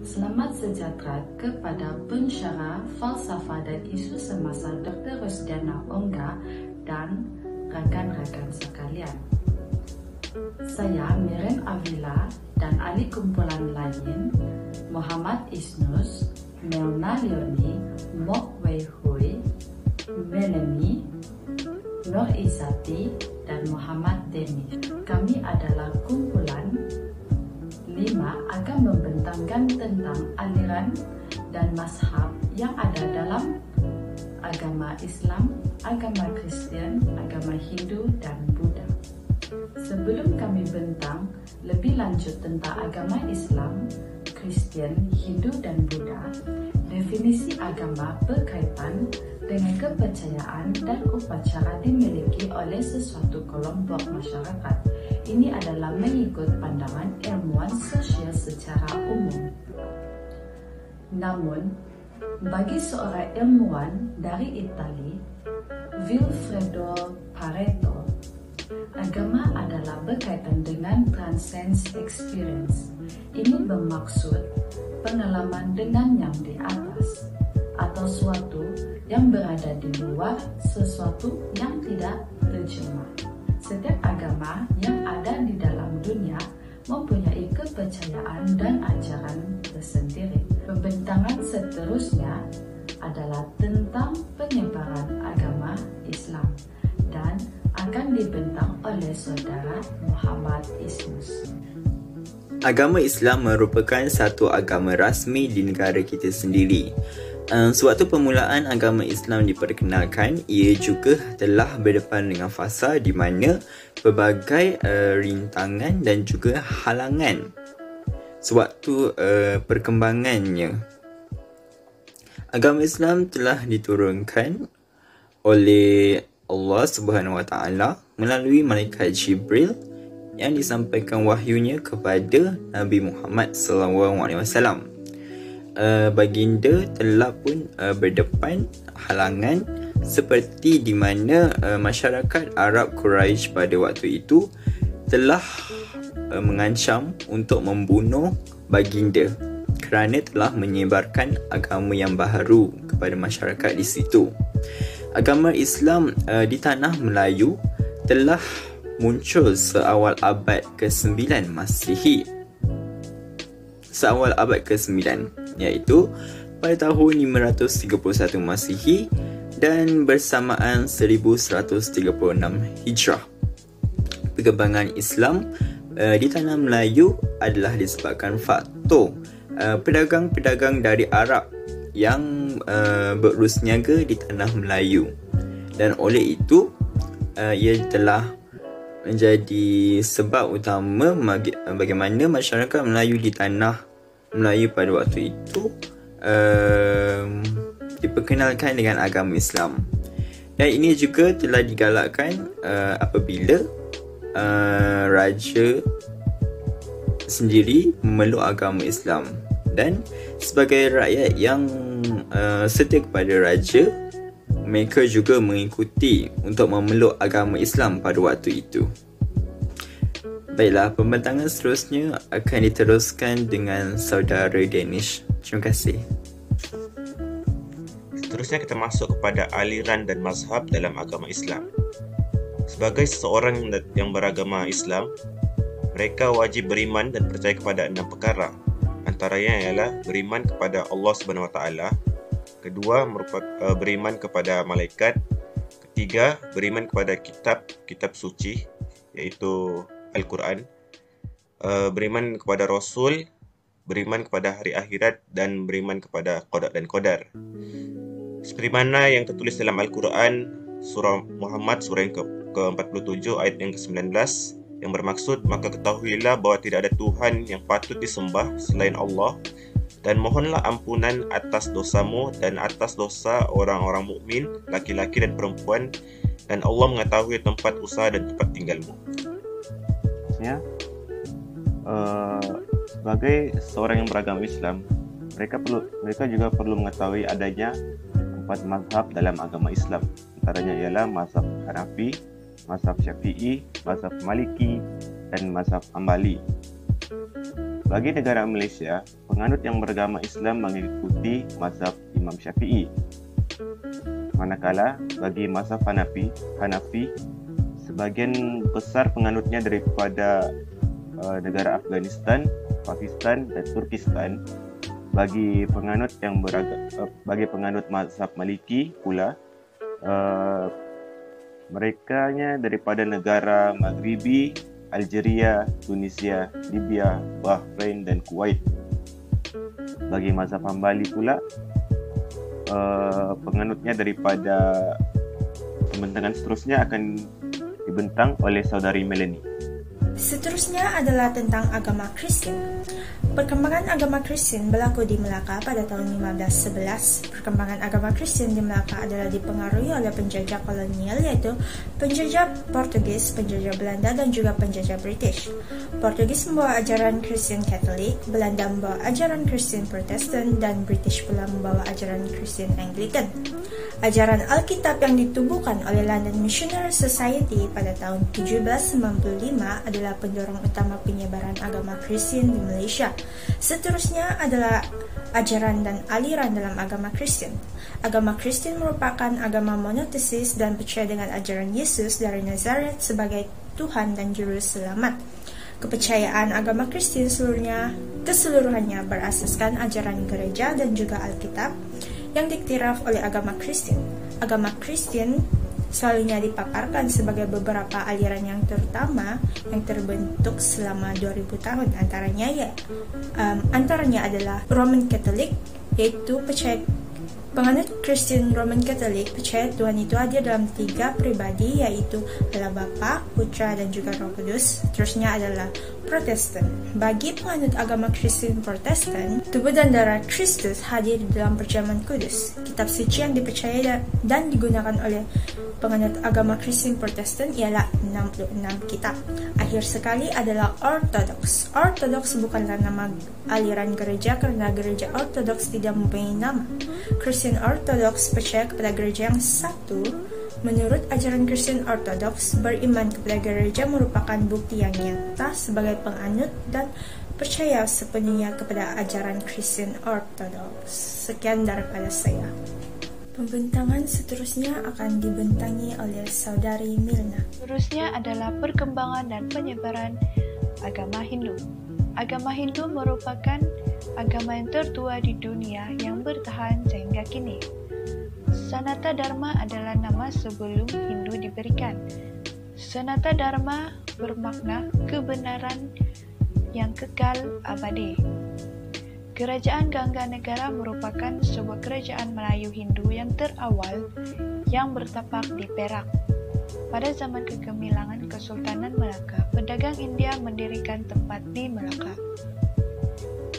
Selamat sejahtera kepada pensyarah falsafah dan isu semasa Dr. Rosdiana Ongga dan rakan-rakan sekalian. Saya Miriam Avila dan ahli kumpulan lain Muhammad Isnus, Melna Leoni, Mok Wei Hui, Melanie, Nur Izzati dan Muhammad Demi. Kami adalah kumpulan 5 akan membentangkan tentang aliran dan mazhab yang ada dalam agama Islam, agama Kristian, agama Hindu dan Buddha. Sebelum kami bentang lebih lanjut tentang agama Islam, Kristian, Hindu dan Buddha, definisi agama berkaitan dengan kepercayaan dan upacara dimiliki oleh sesuatu kelompok masyarakat. Ini adalah mengikut pandangan ilmuwan sosial secara umum. Namun, bagi seorang ilmuwan dari Itali, Vilfredo Pareto, agama adalah berkaitan dengan transcendence experience. Ini bermaksud pengalaman dengan yang di atas, atau suatu yang berada di luar sesuatu yang tidak terjemah. Setiap agama yang ada di dalam dunia mempunyai kepercayaan dan ajaran tersendiri. Pembentangan seterusnya adalah tentang penyebaran agama Islam dan akan dibentang oleh saudara Muhammad Isnus. Agama Islam merupakan satu agama rasmi di negara kita sendiri. Sewaktu permulaan agama Islam diperkenalkan, ia juga telah berdepan dengan fasa di mana pelbagai rintangan dan juga halangan sewaktu perkembangannya. Agama Islam telah diturunkan oleh Allah Subhanahu Wa Taala melalui malaikat Jibril yang disampaikan wahyunya kepada Nabi Muhammad SAW. Baginda telah pun berdepan halangan seperti di mana masyarakat Arab Quraisy pada waktu itu telah mengancam untuk membunuh baginda kerana telah menyebarkan agama yang baharu kepada masyarakat di situ. Agama Islam di tanah Melayu telah muncul seawal abad ke-9 Masihi. Seawal abad ke-9, iaitu pada tahun 531 Masihi dan bersamaan 1136 Hijrah. Perkembangan Islam di tanah Melayu adalah disebabkan faktor pedagang-pedagang dari Arab yang berurus niaga di tanah Melayu, dan oleh itu ia telah menjadi sebab utama bagaimana masyarakat Melayu di tanah Melayu pada waktu itu diperkenalkan dengan agama Islam. Dan ini juga telah digalakkan apabila raja sendiri memeluk agama Islam, dan sebagai rakyat yang setia kepada raja, mereka juga mengikuti untuk memeluk agama Islam pada waktu itu. Baiklah, pembentangan seterusnya akan diteruskan dengan saudara Danish. Terima kasih. Seterusnya kita masuk kepada aliran dan mazhab dalam agama Islam. Sebagai seseorang yang beragama Islam, mereka wajib beriman dan percaya kepada 6 perkara. Antaranya ialah beriman kepada Allah Subhanahu Wa Taala, kedua beriman kepada malaikat, ketiga beriman kepada kitab suci iaitu Al-Quran, beriman kepada Rasul, beriman kepada hari akhirat, dan beriman kepada qada dan qadar. Seperti mana yang tertulis dalam Al-Quran, surah Muhammad, surah yang ke-47 ayat yang ke-19, yang bermaksud, maka ketahuilah bahawa tidak ada Tuhan yang patut disembah selain Allah, dan mohonlah ampunan atas dosamu dan atas dosa orang-orang mukmin, laki-laki dan perempuan, dan Allah mengetahui tempat usaha dan tempat tinggalmu. Sebagai seorang yang beragama Islam, mereka juga perlu mengetahui adanya 4 mazhab dalam agama Islam. Antaranya ialah mazhab Hanafi, mazhab Syafi'i, mazhab Maliki dan mazhab Hambali. Bagi negara Malaysia, penganut yang beragama Islam mengikuti mazhab Imam Syafi'i. Manakala bagi mazhab Hanafi, sebagian besar penganutnya daripada negara Afghanistan, Pakistan dan Turkistan. Bagi penganut mazhab Maliki pula, merekanya daripada negara Maghribi, Algeria, Tunisia, Libya, Bahrain dan Kuwait. Bagi mazhab Hambali pula, penganutnya daripada pembentangan seterusnya akan dibentang oleh saudari Melanie. Seterusnya adalah tentang agama Kristen. Perkembangan agama Kristen berlaku di Melaka pada tahun 1511. Perkembangan agama Kristen di Melaka adalah dipengaruhi oleh penjajah kolonial, yaitu penjajah Portugis, penjajah Belanda dan juga penjajah British. Portugis membawa ajaran Kristen Katolik, Belanda membawa ajaran Kristen Protestan, dan British pula membawa ajaran Kristen Anglican. Ajaran Alkitab yang ditubuhkan oleh London Missionary Society pada tahun 1795 adalah pendorong utama penyebaran agama Kristen di Malaysia. Seterusnya adalah ajaran dan aliran dalam agama Kristen. Agama Kristen merupakan agama monotesis dan percaya dengan ajaran Yesus dari Nazaret sebagai Tuhan dan Juru Selamat. Kepercayaan agama Kristen keseluruhannya berasaskan ajaran gereja dan juga Alkitab yang diktiraf oleh agama Kristen. Agama Kristen selalunya dipaparkan sebagai beberapa aliran yang terutama yang terbentuk selama 2000 tahun. Antaranya adalah Roman Catholic, yaitu penganut Kristen Roman Catholic percaya Tuhan itu hadir dalam 3 pribadi, yaitu Allah Bapa, Putra dan juga Roh Kudus. Terusnya adalah Protestan. Bagi penganut agama Kristen Protestan, tubuh dan darah Kristus hadir di dalam perjamuan kudus. Kitab suci yang dipercaya dan digunakan oleh penganut agama Kristen Protestan ialah 66 kitab. Akhir sekali adalah Ortodoks. Ortodoks bukanlah nama aliran gereja karena gereja Ortodoks tidak mempunyai nama. Kristen Ortodoks percaya kepada gereja yang satu. Menurut ajaran Kristen Ortodoks, beriman kepada gereja merupakan bukti yang nyata sebagai penganut dan percaya sepenuhnya kepada ajaran Kristen Ortodoks. Sekian daripada saya. Pembentangan seterusnya akan dibentangi oleh saudari Milna. Seterusnya adalah perkembangan dan penyebaran agama Hindu. Agama Hindu merupakan agama yang tertua di dunia yang bertahan sehingga kini. Sanata Dharma adalah nama sebelum Hindu diberikan. Sanata Dharma bermakna kebenaran yang kekal abadi. Kerajaan Gangganegara merupakan sebuah kerajaan Melayu Hindu yang terawal yang bertapak di Perak. Pada zaman kegemilangan Kesultanan Melaka, pedagang India mendirikan tempat di Melaka.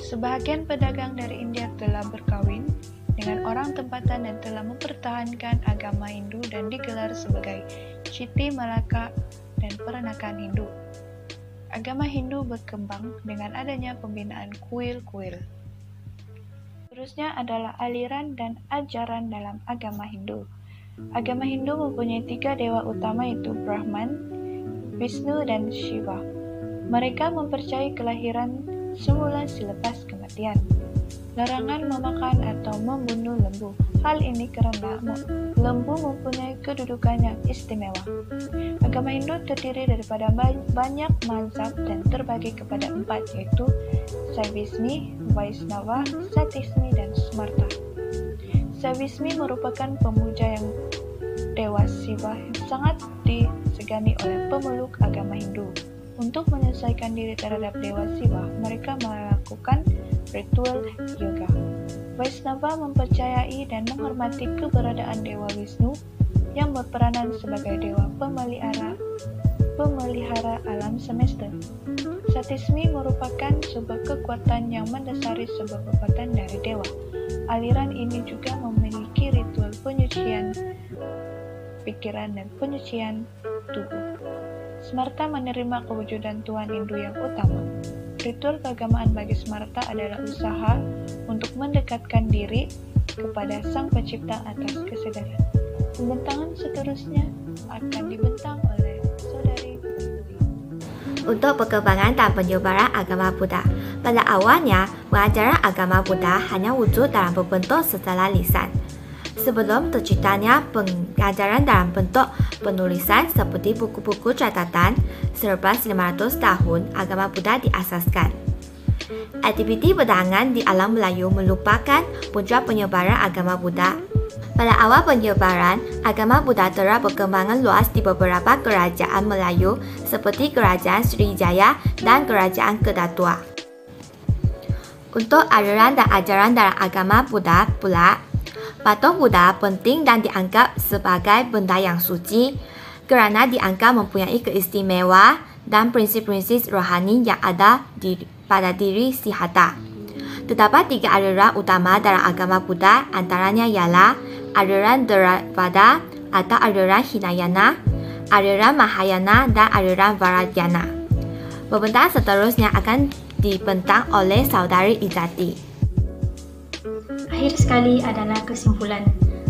Sebahagian pedagang dari India telah berkawin dengan orang tempatan dan telah mempertahankan agama Hindu dan digelar sebagai Chiti Malaka dan peranakan Hindu. Agama Hindu berkembang dengan adanya pembinaan kuil-kuil. Seterusnya adalah aliran dan ajaran dalam agama Hindu. Agama Hindu mempunyai 3 dewa utama, yaitu Brahman, Vishnu dan Shiva. Mereka mempercayai kelahiran semula selepas kematian. Larangan memakan atau membunuh lembu. Hal ini karena lembu mempunyai kedudukan yang istimewa. Agama Hindu terdiri daripada banyak mazhab dan terbagi kepada 4, yaitu Saivismi, Vaisnava, Satismi, dan Smarta. Saivismi merupakan pemuja yang Dewa Siva yang sangat disegani oleh pemeluk agama Hindu. Untuk menyelesaikan diri terhadap Dewa Siva, mereka melakukan ritual yoga. Vaisnava mempercayai dan menghormati keberadaan Dewa Wisnu yang berperanan sebagai dewa pemelihara alam semesta. Satismi merupakan sebuah kekuatan yang mendasari sebuah kekuatan dari dewa. Aliran ini juga memiliki ritual penyucian pikiran dan penyucian tubuh. Smarta menerima kewujudan Tuhan Hindu yang utama. Ritual keagamaan bagi Smarta adalah usaha untuk mendekatkan diri kepada Sang Pencipta atas kesadaran. Pembentangan seterusnya akan dibentang oleh saudari. Untuk perkembangan dan penyebaran agama Buddha. Pada awalnya, pengajaran agama Buddha hanya wujud dalam bentuk secara lisan. Sebelum terciptanya pengajaran dalam bentuk penulisan seperti buku-buku catatan, selepas 500 tahun agama Buddha diasaskan. Aktiviti perdagangan di alam Melayu merupakan punca penyebaran agama Buddha. Pada awal penyebaran, agama Buddha telah berkembang luas di beberapa kerajaan Melayu seperti Kerajaan Sriwijaya dan Kerajaan Kedatua. Untuk aliran dan ajaran dalam agama Buddha pula, patung Buddha penting dan dianggap sebagai benda yang suci kerana dianggap mempunyai keistimewaan dan prinsip-prinsip rohani yang ada pada diri si Hadha. Terdapat 3 aliran utama dalam agama Buddha, antaranya ialah aliran Theravada atau aliran Hinayana, aliran Mahayana dan aliran Vajrayana. Pembentang seterusnya akan dibentang oleh Saudari Izzati. Akhir sekali adalah kesimpulan.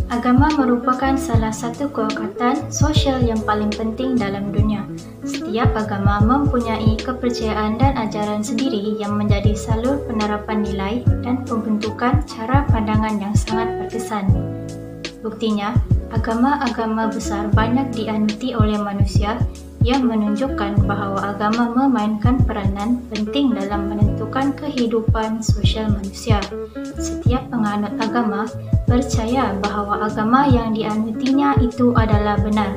Agama merupakan salah satu kekuatan sosial yang paling penting dalam dunia. Setiap agama mempunyai kepercayaan dan ajaran sendiri yang menjadi salur penerapan nilai dan pembentukan cara pandangan yang sangat berkesan. Buktinya, agama-agama besar banyak dianuti oleh manusia yang menunjukkan bahawa agama memainkan peranan penting dalam menentukan kehidupan sosial manusia. Setiap penganut agama percaya bahawa agama yang dianutinya itu adalah benar.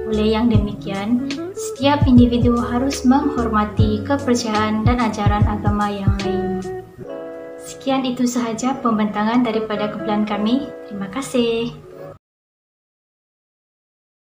Oleh yang demikian, setiap individu harus menghormati kepercayaan dan ajaran agama yang lain. Sekian itu sahaja pembentangan daripada kumpulan kami. Terima kasih.